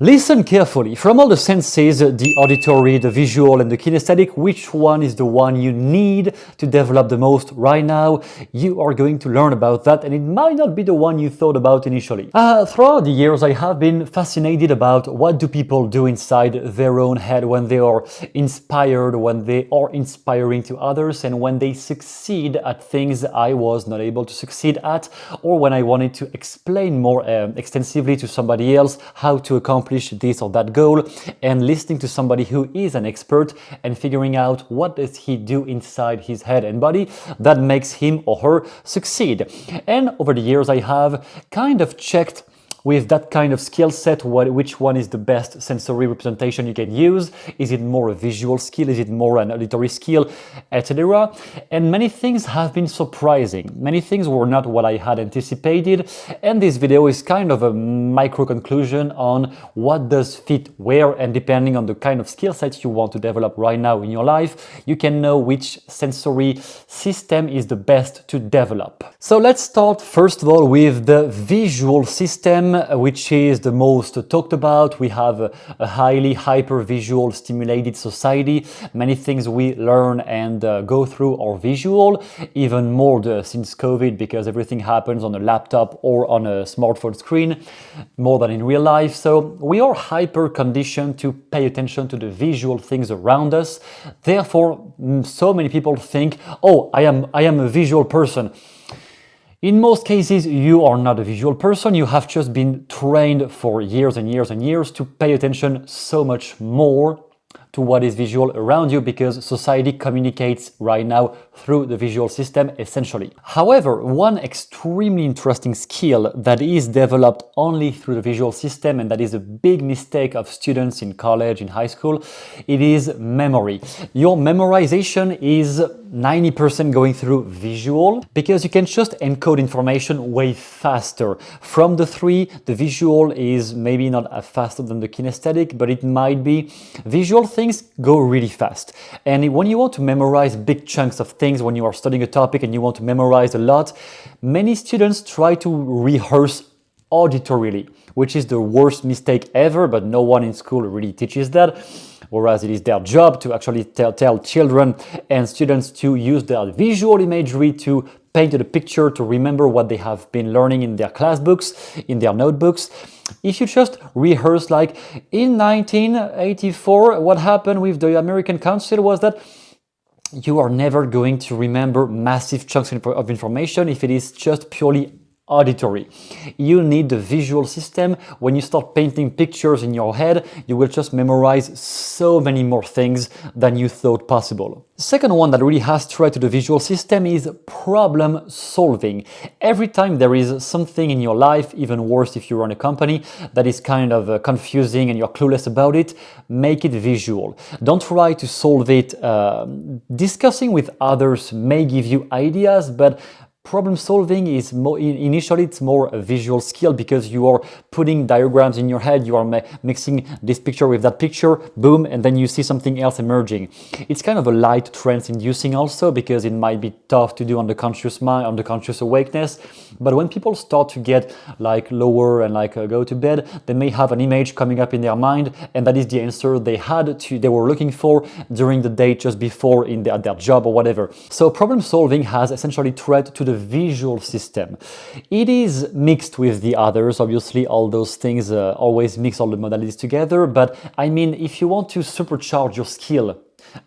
Listen carefully. From all the senses, the auditory, the visual, and the kinesthetic, which one is the one you need to develop the most right now? You are going to learn about that, and it might not be the one you thought about initially. Throughout the years, I have been fascinated about what do people do inside their own head when they are inspired, when they are inspiring to others, and when they succeed at things I was not able to succeed at, or when I wanted to explain more extensively to somebody else how to accomplish this or that goal, and listening to somebody who is an expert and figuring out what does he do inside his head and body that makes him or her succeed. And over the years I have kind of checked with that kind of skill set, which one is the best sensory representation you can use. Is it more a visual skill? Is it more an auditory skill, etc.? And many things have been surprising. Many things were not what I had anticipated. And this video is kind of a micro conclusion on what does fit where, and depending on the kind of skill set you want to develop right now in your life, you can know which sensory system is the best to develop. So let's start first of all with the visual system, which is the most talked about. We have a highly hyper-visual stimulated society. Many things we learn and go through are visual, even more since COVID, because everything happens on a laptop or on a smartphone screen more than in real life. So we are hyper-conditioned to pay attention to the visual things around us. Therefore, so many people think, oh, I am a visual person. In most cases, you are not a visual person. You have just been trained for years and years and years to pay attention so much more to what is visual around you, because society communicates right now through the visual system essentially. However, one extremely interesting skill that is developed only through the visual system, and that is a big mistake of students in college, in high school, it is memory. Your memorization is 90% going through visual, because you can just encode information way faster. From the three, the visual is maybe not faster than the kinesthetic, but it might be. Visual things go really fast. And when you want to memorize big chunks of things, when you are studying a topic and you want to memorize a lot, many students try to rehearse auditorily, which is the worst mistake ever, but no one in school really teaches that. Whereas it is their job to actually tell children and students to use their visual imagery to paint a picture, to remember what they have been learning in their class books, in their notebooks. If you just rehearse, like in 1984, what happened with the American Council was that you are never going to remember massive chunks of information if it is just purely auditory. You need the visual system. When you start painting pictures in your head, you will just memorize so many more things than you thought possible. The second one that really has to write to the visual system is problem solving. Every time there is something in your life, even worse if you run a company, that is kind of confusing and you're clueless about it, make it visual. Don't try to solve it. Discussing with others may give you ideas, but problem solving is more, initially it's more a visual skill, because you are putting diagrams in your head, you are mixing this picture with that picture, boom, and then you see something else emerging. It's kind of a light trance inducing also, because it might be tough to do on the conscious mind, on the conscious awakeness. But when people start to get like lower and like go to bed, they may have an image coming up in their mind, and that is the answer they were looking for during the day just before in their job or whatever. So problem solving has essentially thread to the visual system. It is mixed with the others, obviously. All those things always mix all the modalities together, but I mean, if you want to supercharge your skill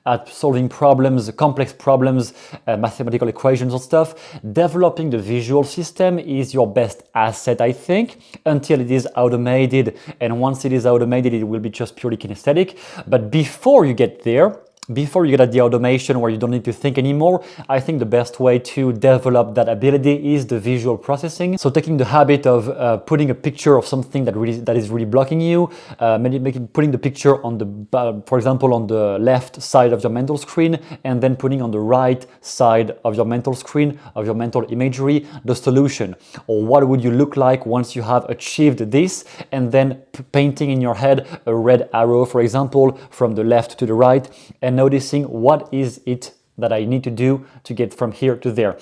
at solving problems, complex problems, mathematical equations or stuff, developing the visual system is your best asset, I think, until it is automated. And once it is automated, it will be just purely kinesthetic. But before you get there, before you get at the automation where you don't need to think anymore, I think the best way to develop that ability is the visual processing. So taking the habit of putting a picture of something that is really blocking you, putting the picture on the, for example, on the left side of your mental screen, and then putting on the right side of your mental screen, of your mental imagery, the solution, or what would you look like once you have achieved this, and then painting in your head a red arrow, for example, from the left to the right, and noticing what is it that I need to do to get from here to there.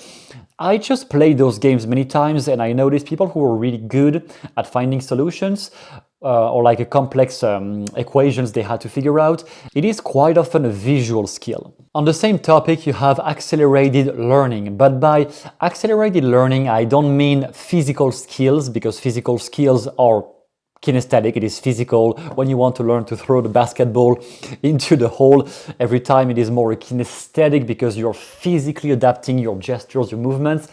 I just played those games many times, and I noticed people who were really good at finding solutions or like a complex equations they had to figure out. It is quite often a visual skill. On the same topic, you have accelerated learning. But by accelerated learning, I don't mean physical skills, because physical skills are kinesthetic. It is physical. When you want to learn to throw the basketball into the hole every time, it is more kinesthetic because you're physically adapting your gestures, your movements.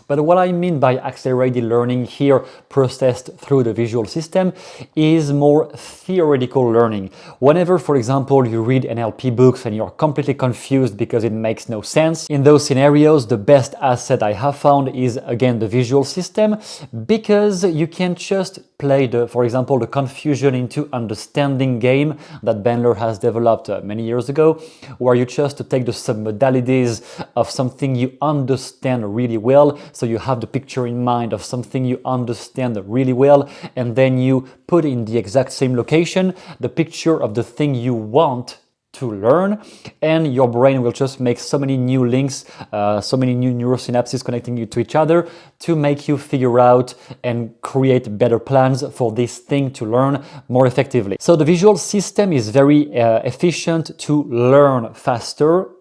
But what I mean by accelerated learning here, processed through the visual system, is more theoretical learning. Whenever, for example, you read NLP books and you're completely confused because it makes no sense, in those scenarios, the best asset I have found is, again, the visual system, because you can just play for example, the confusion into understanding game that Bandler has developed many years ago, where you just take the submodalities of something you understand really well. So you have the picture in mind of something you understand really well, and then you put in the exact same location the picture of the thing you want to learn, and your brain will just make so many new links, so many new neurosynapses connecting you to each other to make you figure out and create better plans for this thing to learn more effectively. So the visual system is very efficient to learn faster,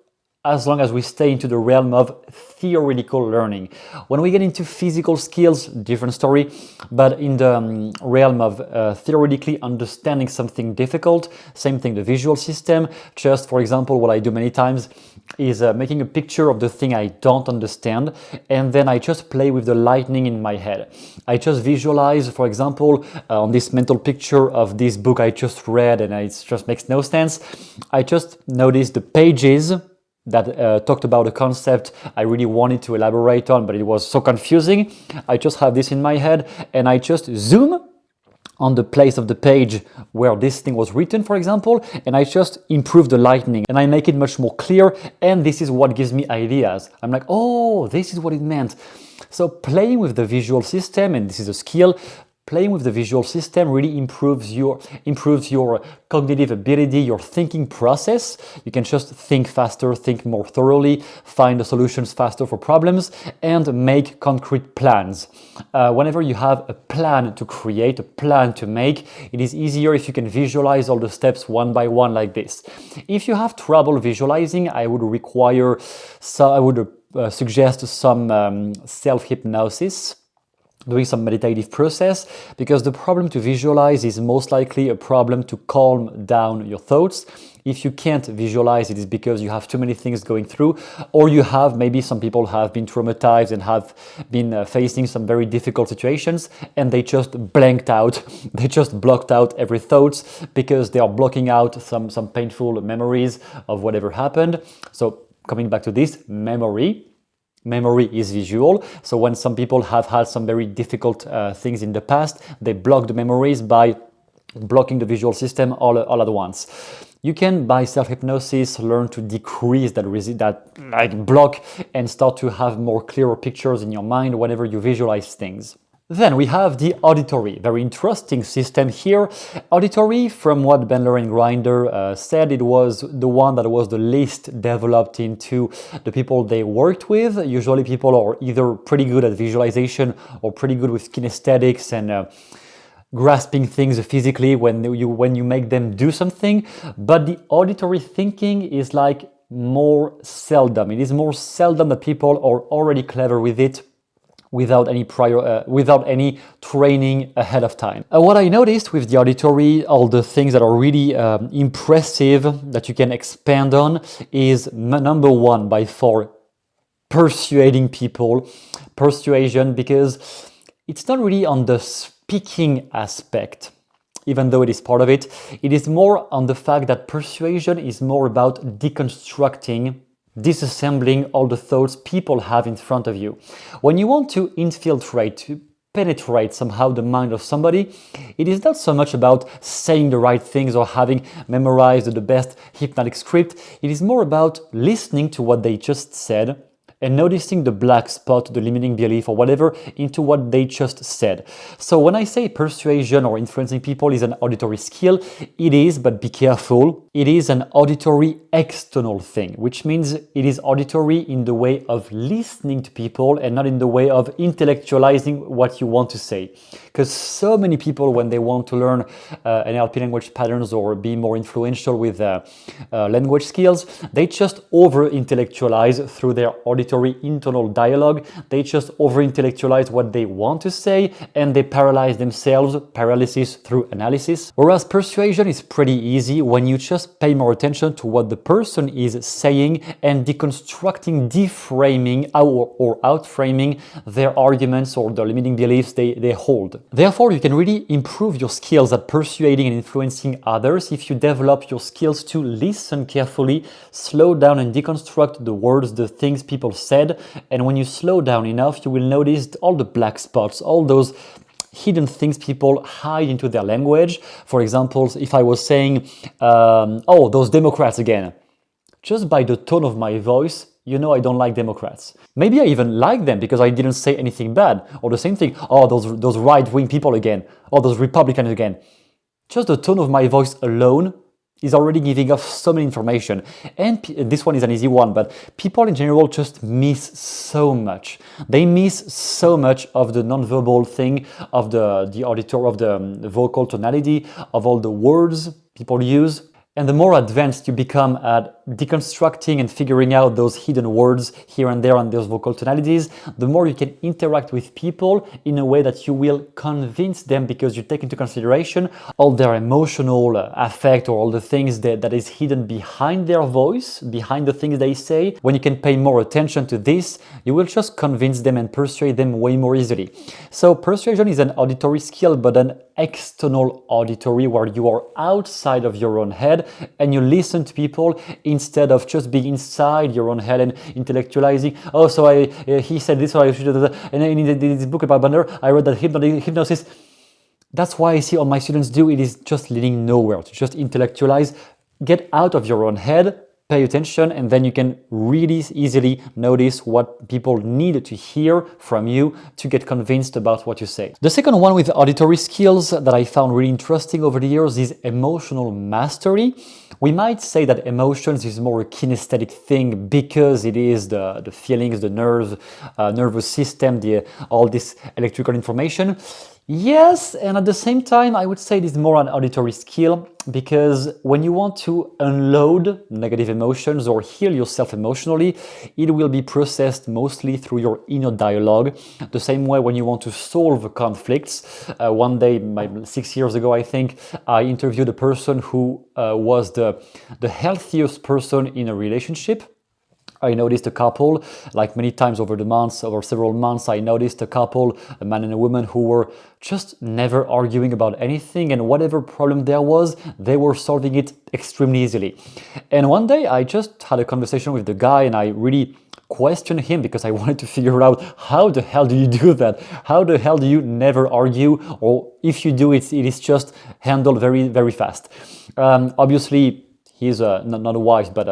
as long as we stay into the realm of theoretical learning. When we get into physical skills, different story, but in the realm of theoretically understanding something difficult, same thing, the visual system. Just for example, what I do many times is making a picture of the thing I don't understand, and then I just play with the lightning in my head. I just visualize, for example, on this mental picture of this book I just read, and it just makes no sense. I just notice the pages that talked about a concept I really wanted to elaborate on, but it was so confusing. I just have this in my head, and I just zoom on the place of the page where this thing was written, for example, and I just improve the lighting and I make it much more clear, and this is what gives me ideas. I'm like, oh, this is what it meant. So playing with the visual system, and this is a skill, playing with the visual system really improves your cognitive ability, your thinking process. You can just think faster, think more thoroughly, find the solutions faster for problems, and make concrete plans. Whenever you have a plan to create, a plan to make, it is easier if you can visualize all the steps one by one like this. If you have trouble visualizing, I would suggest some self-hypnosis, doing some meditative process, because the problem to visualize is most likely a problem to calm down your thoughts. If you can't visualize, it is because you have too many things going through, or maybe some people have been traumatized and have been facing some very difficult situations, and they just blanked out, they just blocked out every thoughts because they are blocking out some painful memories of whatever happened. So coming back to this, memory is visual. So when some people have had some very difficult things in the past, they block the memories by blocking the visual system all at once. You can, by self-hypnosis, learn to decrease that block and start to have more clearer pictures in your mind whenever you visualize things. Then we have the auditory, very interesting system here. Auditory, from what Bandler and Grinder said, it was the one that was the least developed into the people they worked with. Usually people are either pretty good at visualization or pretty good with kinesthetics and grasping things physically when you make them do something. But the auditory thinking is like more seldom. It is more seldom that people are already clever with it without any training ahead of time. What I noticed with the auditory, all the things that are really impressive that you can expand on, is number one by far, persuading people. Persuasion, because it's not really on the speaking aspect, even though it is part of it. It is more on the fact that persuasion is more about deconstructing, disassembling all the thoughts people have in front of you. When you want to infiltrate, to penetrate somehow the mind of somebody, it is not so much about saying the right things or having memorized the best hypnotic script. It is more about listening to what they just said and noticing the black spot, the limiting belief or whatever into what they just said. So when I say persuasion or influencing people is an auditory skill, it is, but be careful, it is an auditory external thing, which means it is auditory in the way of listening to people and not in the way of intellectualizing what you want to say. Because so many people, when they want to learn NLP language patterns or be more influential with language skills, they just over-intellectualize through their auditory internal dialogue. They just over-intellectualize what they want to say and they paralyze themselves, paralysis through analysis. Whereas persuasion is pretty easy when you just pay more attention to what the person is saying and deconstructing, deframing or outframing their arguments or the limiting beliefs they hold. Therefore, you can really improve your skills at persuading and influencing others if you develop your skills to listen carefully, slow down and deconstruct the words, the things people said. And when you slow down enough, you will notice all the black spots, all those hidden things people hide into their language. For example, if I was saying, oh, those Democrats again, just by the tone of my voice, you know I don't like Democrats. Maybe I even like them because I didn't say anything bad. Or the same thing, oh, those right-wing people again, or those Republicans again. Just the tone of my voice alone is already giving off so many information. And this one is an easy one, but people in general just miss so much. They miss so much of the nonverbal thing, of the auditor, of the vocal tonality, of all the words people use. And the more advanced you become at deconstructing and figuring out those hidden words here and there on those vocal tonalities, the more you can interact with people in a way that you will convince them because you take into consideration all their emotional affect or all the things that is hidden behind their voice, behind the things they say. When you can pay more attention to this, you will just convince them and persuade them way more easily. So persuasion is an auditory skill, but an external auditory where you are outside of your own head and you listen to people instead of just being inside your own head and intellectualizing. Oh, so he said this, or I should do that. And in this book about Bandler, I read that hypnosis. That's why I see all my students do. It is just leading nowhere, to just intellectualize, get out of your own head, pay attention, and then you can really easily notice what people need to hear from you to get convinced about what you say. The second one with auditory skills that I found really interesting over the years is emotional mastery. We might say that emotions is more a kinesthetic thing because it is the feelings, the nervous system, all this electrical information. Yes, and at the same time, I would say it is more an auditory skill because when you want to unload negative emotions or heal yourself emotionally, it will be processed mostly through your inner dialogue. The same way when you want to solve conflicts. One day, 6 years ago, I think, I interviewed a person who was the healthiest person in a relationship. I noticed a couple, like many times over the months, over several months, I noticed a couple, a man and a woman, who were just never arguing about anything, and whatever problem there was, they were solving it extremely easily. And one day I just had a conversation with the guy and I really questioned him because I wanted to figure out how the hell do you do that? How the hell do you never argue? Or if you do, it is just handled very, very fast. Obviously, he's not a wife, but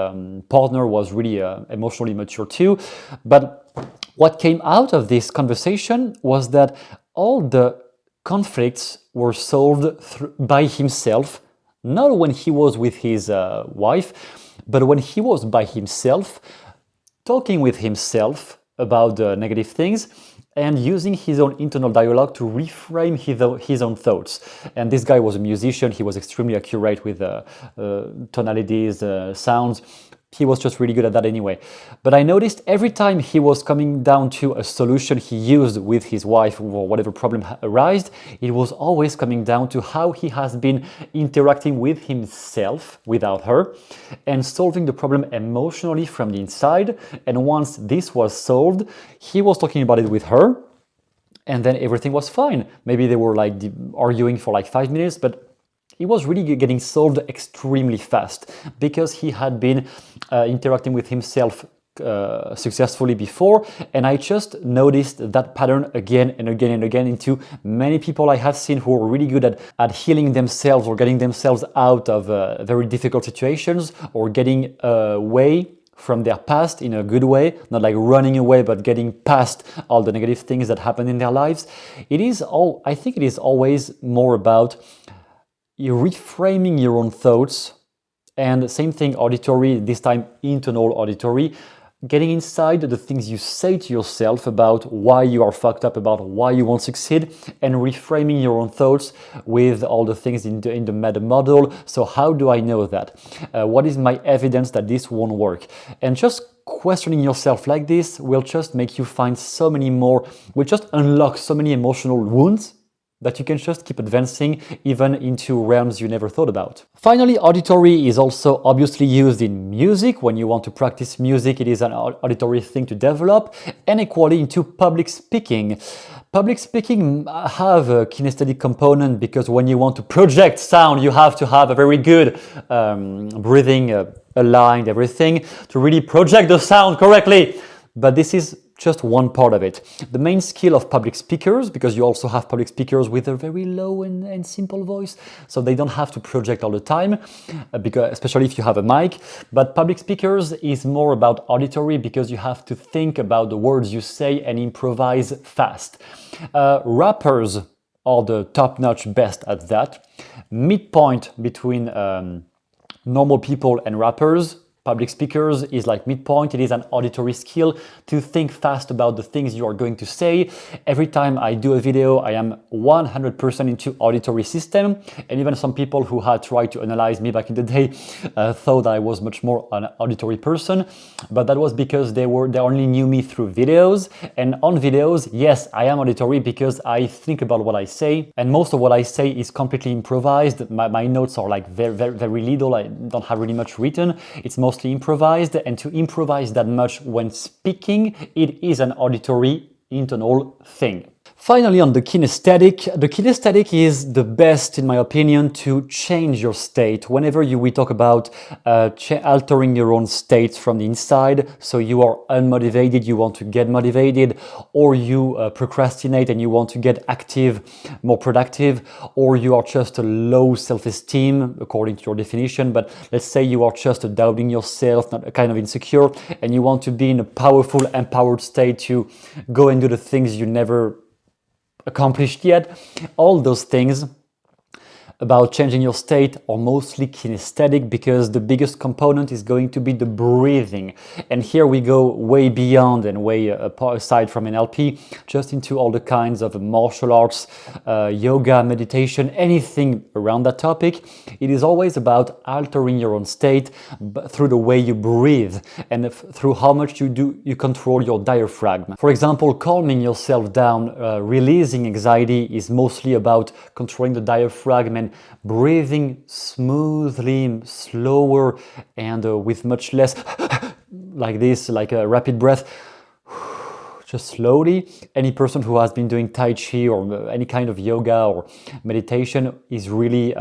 partner was really emotionally mature too. But what came out of this conversation was that all the conflicts were solved by himself, not when he was with his wife, but when he was by himself, talking with himself about the negative things and using his own internal dialogue to reframe his own thoughts. And this guy was a musician. He was extremely accurate with tonalities, sounds. He was just really good at that anyway. But I noticed every time he was coming down to a solution he used with his wife or whatever problem arose, it was always coming down to how he has been interacting with himself without her and solving the problem emotionally from the inside. And once this was solved, he was talking about it with her and then everything was fine. Maybe they were like arguing for like 5 minutes, but it was really getting solved extremely fast because he had been interacting with himself successfully before, and I just noticed that pattern again and again and again into many people I have seen who are really good at healing themselves or getting themselves out of very difficult situations or getting away from their past in a good way, not like running away, but getting past all the negative things that happen in their lives. I think it is always more about reframing your own thoughts. And same thing, auditory, this time internal auditory, getting inside the things you say to yourself about why you are fucked up, about why you won't succeed, and reframing your own thoughts with all the things in the meta model. So how do I know that? What is my evidence that this won't work? And just questioning yourself like this will just make you find so many more, will just unlock so many emotional wounds that you can just keep advancing even into realms you never thought about. Finally, auditory is also obviously used in music. When you want to practice music, it is an auditory thing to develop, and equally into public speaking. Public speaking have a kinesthetic component because when you want to project sound, you have to have a very good breathing, aligned, everything to really project the sound correctly. But this is just one part of it. The main skill of public speakers, because you also have public speakers with a very low and simple voice, so they don't have to project all the time, because, especially if you have a mic. But public speakers is more about auditory because you have to think about the words you say and improvise fast. Rappers are the top-notch best at that. Midpoint between normal people and rappers. Public speakers is like midpoint. It is an auditory skill to think fast about the things you are going to say. Every time I do a video, I am 100% into auditory system. And even some people who had tried to analyze me back in the day thought I was much more an auditory person. But that was because they only knew me through videos. And on videos, yes, I am auditory because I think about what I say. And most of what I say is completely improvised. My notes are like very, very, very little. I don't have really much written. It's mostly improvised, and to improvise that much when speaking, it is an auditory internal thing. Finally, on the kinesthetic is the best, in my opinion, to change your state. Whenever we talk about altering your own state from the inside, so you are unmotivated, you want to get motivated, or you procrastinate and you want to get active, more productive, or you are just a low self-esteem, according to your definition, but let's say you are just doubting yourself, not kind of insecure, and you want to be in a powerful, empowered state to go and do the things you never accomplished yet. All those things about changing your state are mostly kinesthetic because the biggest component is going to be the breathing. And here we go way beyond and way aside from NLP, just into all the kinds of martial arts, yoga, meditation, anything around that topic. It is always about altering your own state through the way you breathe and through how much you control your diaphragm. For example, calming yourself down, releasing anxiety is mostly about controlling the diaphragm and breathing smoothly, slower, and with much less like this, like a rapid breath, just slowly. Any person who has been doing Tai Chi or any kind of yoga or meditation is really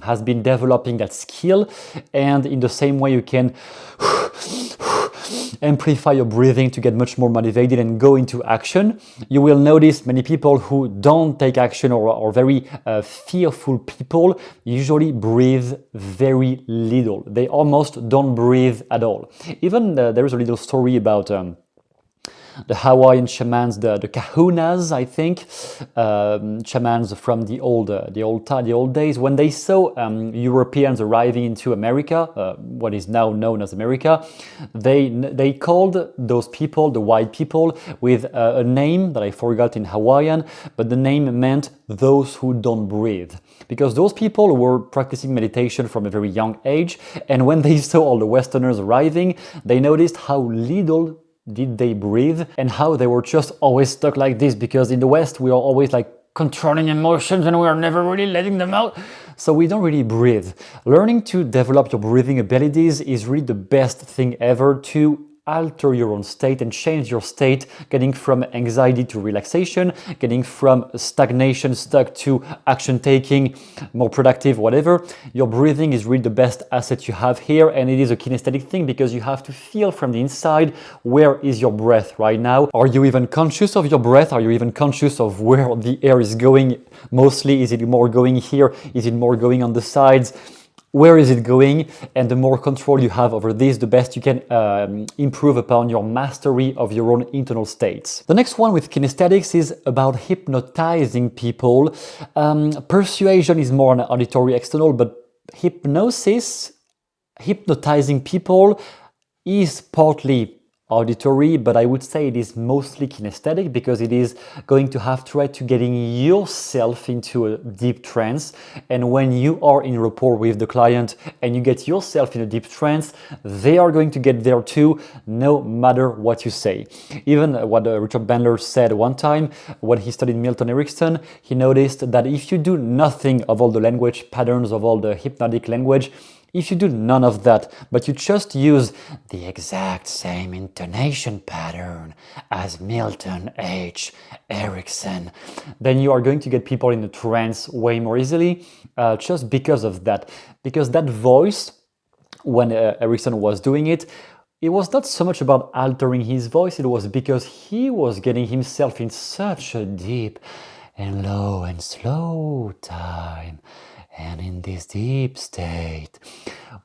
has been developing that skill. And in the same way, you can amplify your breathing to get much more motivated and go into action. You will notice many people who don't take action or very fearful people usually breathe very little. They almost don't breathe at all. Even there is a little story about the Hawaiian shamans, the kahunas, I think, shamans from the old days, when they saw Europeans arriving into America, what is now known as America, they called those people, the white people, with a name that I forgot in Hawaiian, but the name meant those who don't breathe. Because those people were practicing meditation from a very young age, and when they saw all the Westerners arriving, they noticed how little did they breathe and how they were just always stuck like this, because in the West we are always like controlling emotions and we are never really letting them out, so we don't really breathe. Learning to develop your breathing abilities is really the best thing ever to alter your own state and change your state, getting from anxiety to relaxation, getting from stagnation, stuck, to action taking, more productive, whatever. Your breathing is really the best asset you have here, and it is a kinesthetic thing because you have to feel from the inside, where is your breath right now? Are you even conscious of your breath? Are you even conscious of where the air is going? Mostly, is it more going here? Is it more going on the sides? where is it going, and the more control you have over this, the best you can improve upon your mastery of your own internal states. The next one with kinesthetics is about hypnotizing people. Persuasion is more an auditory external, but hypnotizing people is partly auditory, but I would say it is mostly kinesthetic, because it is going to have tried to getting yourself into a deep trance. And when you are in rapport with the client and you get yourself in a deep trance, they are going to get there too, no matter what you say. Even what Richard Bandler said one time when he studied Milton Erickson, he noticed that if you do nothing of all the language patterns, of all the hypnotic language, if you do none of that, but you just use the exact same intonation pattern as Milton H. Erickson, then you are going to get people in a trance way more easily, just because of that. Because that voice, when Erickson was doing it, it was not so much about altering his voice, it was because he was getting himself in such a deep and low and slow time. And in this deep state,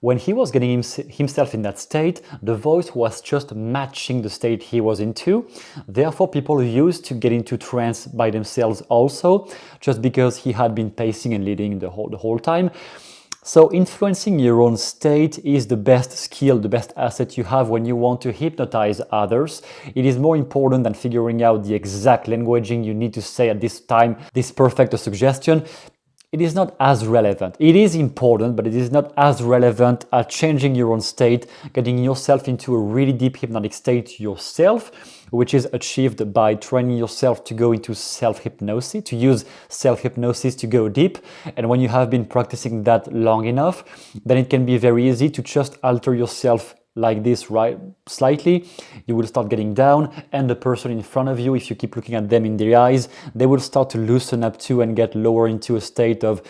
when he was getting himself in that state, the voice was just matching the state he was into. Therefore, people used to get into trance by themselves also, just because he had been pacing and leading the whole time. So influencing your own state is the best skill, the best asset you have when you want to hypnotize others. It is more important than figuring out the exact languaging you need to say at this time, this perfect suggestion. It is not as relevant. It is important, but it is not as relevant as changing your own state, getting yourself into a really deep hypnotic state yourself, which is achieved by training yourself to go into self-hypnosis, to use self-hypnosis to go deep. And when you have been practicing that long enough, then it can be very easy to just alter yourself like this, right? Slightly, you will start getting down, and the person in front of you, if you keep looking at them in their eyes, they will start to loosen up too and get lower into a state of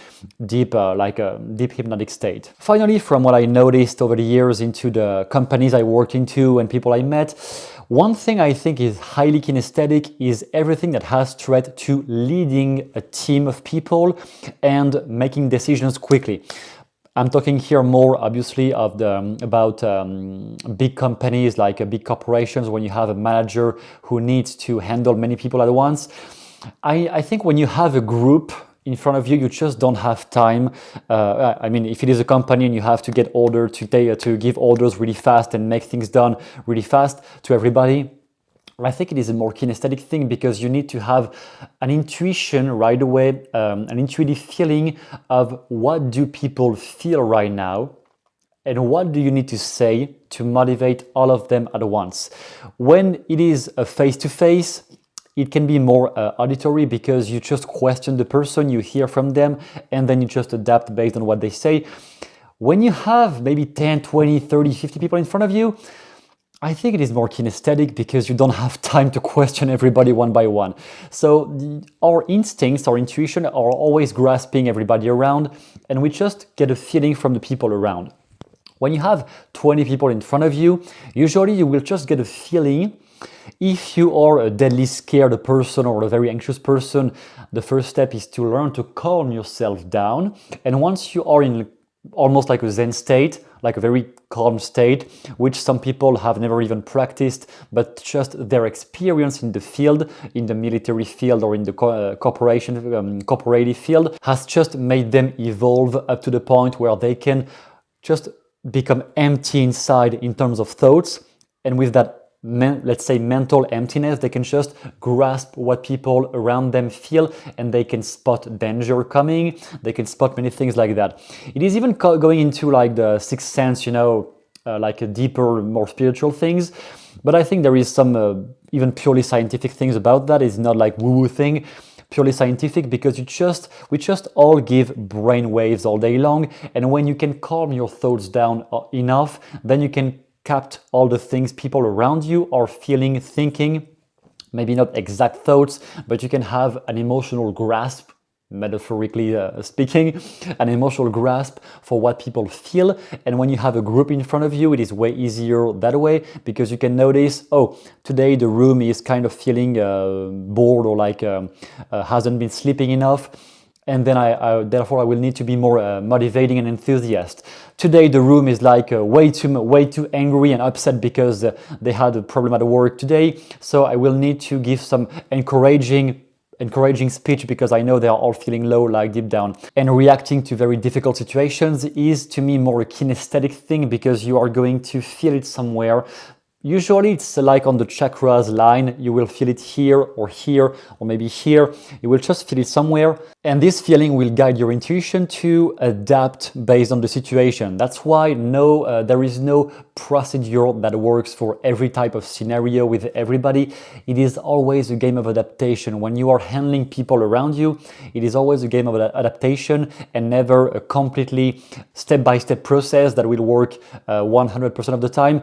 deep, like a deep hypnotic state. Finally, from what I noticed over the years into the companies I worked into and people I met, one thing I think is highly kinesthetic is everything that has threat to leading a team of people and making decisions quickly. I'm talking here more obviously of about big companies, like big corporations, when you have a manager who needs to handle many people at once. I think when you have a group in front of you, you just don't have time. I mean, if it is a company and you have to get orders to give orders really fast and make things done really fast to everybody, I think it is a more kinesthetic thing, because you need to have an intuition right away, an intuitive feeling of what do people feel right now and what do you need to say to motivate all of them at once. When it is a face-to-face, it can be more auditory, because you just question the person, you hear from them, and then you just adapt based on what they say. When you have maybe 10, 20, 30, 50 people in front of you, I think it is more kinesthetic, because you don't have time to question everybody one by one. So our instincts, our intuition are always grasping everybody around, and we just get a feeling from the people around. When you have 20 people in front of you, usually you will just get a feeling. If you are a deadly scared person or a very anxious person, the first step is to learn to calm yourself down. And once you are in almost like a Zen state, like a very calm state, which some people have never even practiced, but just their experience in the field, in the military field or in the corporative field, has just made them evolve up to the point where they can just become empty inside in terms of thoughts. And with that, let's say, mental emptiness, they can just grasp what people around them feel, and they can spot danger coming. They can spot many things like that. It is even going into like the sixth sense, like a deeper, more spiritual things. But I think there is some even purely scientific things about that. It's not like woo-woo thing. Purely scientific, because we just all give brain waves all day long, and when you can calm your thoughts down enough, then you can capture all the things people around you are feeling, thinking, maybe not exact thoughts, but you can have an emotional grasp, metaphorically speaking, an emotional grasp for what people feel. And when you have a group in front of you, it is way easier that way, because you can notice, oh, today the room is kind of feeling bored, or like hasn't been sleeping enough. and then therefore I will need to be more motivating and enthusiastic. Today the room is like way too angry and upset because they had a problem at work today, so I will need to give some encouraging speech because I know they are all feeling low, like deep down. And reacting to very difficult situations is to me more a kinesthetic thing, because you are going to feel it somewhere. Usually it's like on the chakras line, you will feel it here or maybe here. You will just feel it somewhere, and this feeling will guide your intuition to adapt based on the situation. That's why there is no procedure that works for every type of scenario with everybody. It is always a game of adaptation. When you are handling people around you, it is always a game of adaptation and never a completely step-by-step process that will work 100% of the time.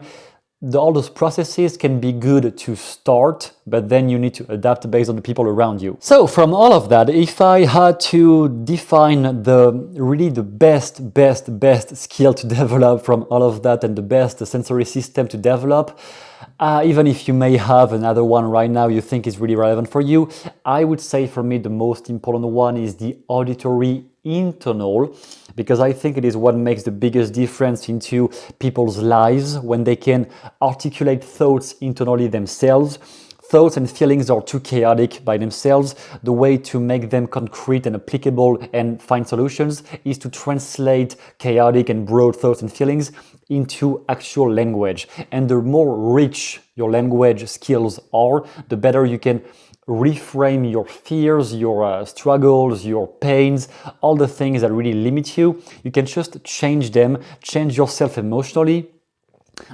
All those processes can be good to start, but then you need to adapt based on the people around you. So from all of that, if I had to define the best skill to develop from all of that, and the best sensory system to develop, even if you may have another one right now you think is really relevant for you, I would say for me the most important one is the auditory internal, because I think it is what makes the biggest difference into people's lives when they can articulate thoughts internally themselves. Thoughts and feelings are too chaotic by themselves. The way to make them concrete and applicable and find solutions is to translate chaotic and broad thoughts and feelings into actual language. And the more rich your language skills are, the better you can reframe your fears, your struggles, your pains, all the things that really limit you. You can just change them, change yourself emotionally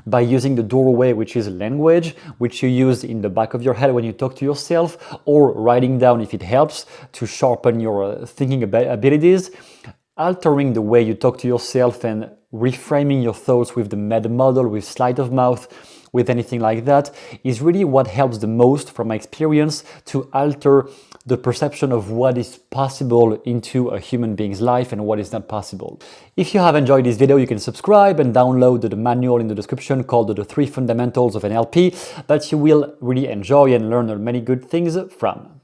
by using the doorway, which is language, which you use in the back of your head when you talk to yourself, or writing down if it helps to sharpen your thinking abilities. Altering the way you talk to yourself and reframing your thoughts with the MED model, with sleight of mouth, with anything like that, is really what helps the most from my experience to alter the perception of what is possible into a human being's life and what is not possible. If you have enjoyed this video, you can subscribe and download the manual in the description called The 3 Fundamentals of NLP that you will really enjoy and learn many good things from.